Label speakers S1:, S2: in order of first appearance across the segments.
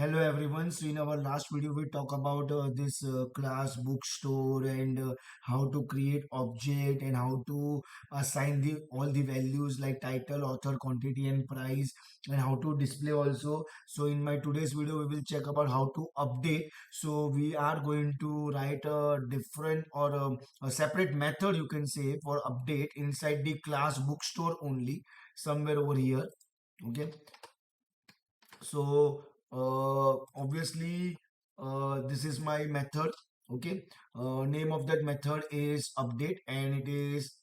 S1: Hello everyone. So in our last video we talk about this class bookstore and how to create object and how to assign the all the values like title, author, quantity and price, and how to display also. So in my today's video we will check about how to update. So we are going to write a different or a separate method, you can say, for update inside the class bookstore only, somewhere over here. Okay, so obviously this is my method. Okay, name of that method is update, and it is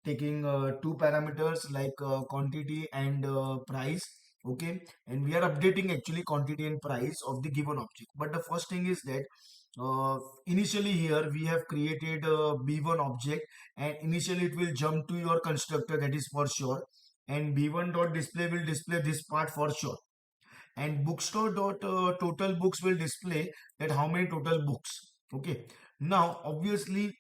S1: taking two parameters like quantity and price. Okay, and we are updating actually quantity and price of the given object. But the first thing is that initially here we have created a b1 object, and initially it will jump to your constructor, that is for sure, and b1 dot display will display this part for sure, and bookstore.total books will display that how many total books. Okay, now obviously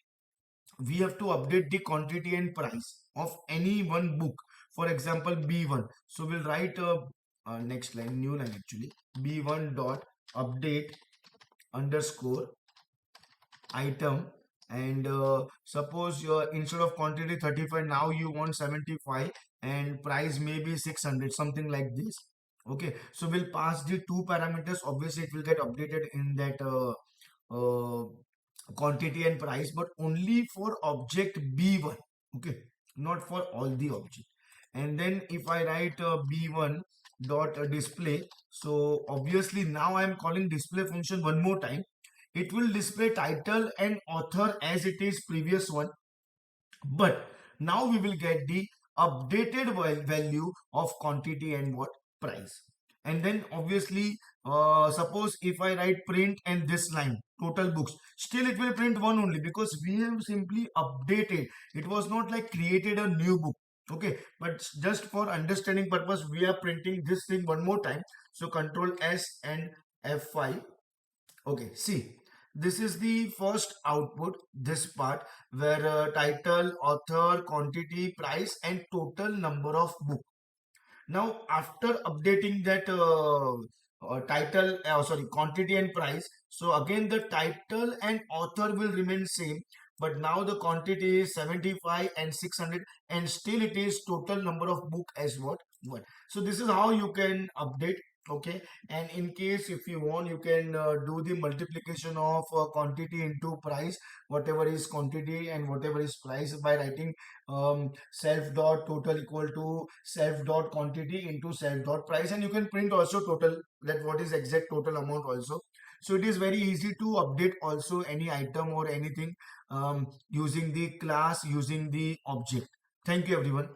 S1: we have to update the quantity and price of any one book. For example, b1, so we'll write next line, new line actually, b1 dot update underscore item, and suppose your instead of quantity 35 now you want 75, and price may be 600, something like this. Okay, so we'll pass the two parameters. Obviously it will get updated in that uh, quantity and price, but only for object b1. Okay, not for all the object. And then if I write b1 dot display, so obviously now I am calling display function one more time. It will display title and author as it is previous one, but now we will get the updated value of quantity and what, price. And then obviously suppose if I write print and this line total books, still it will print one only, because we have simply updated. It was not like created a new book. Okay, but just for understanding purpose we are printing this thing one more time. So control S and F5. Okay, see, this is the first output, this part where title, author, quantity, price, and total number of book. Now, after updating that title, sorry, quantity and price, so again the title and author will remain same, but now the quantity is 75 and 600, and still it is total number of book as what? One. So this is how you can update. Okay, and in case if you want, you can do the multiplication of quantity into price, whatever is quantity and whatever is price, by writing self dot total equal to self dot quantity into self dot price, and you can print also total, that what is exact total amount also. So it is very easy to update also any item or anything using the class, using the object. Thank you everyone.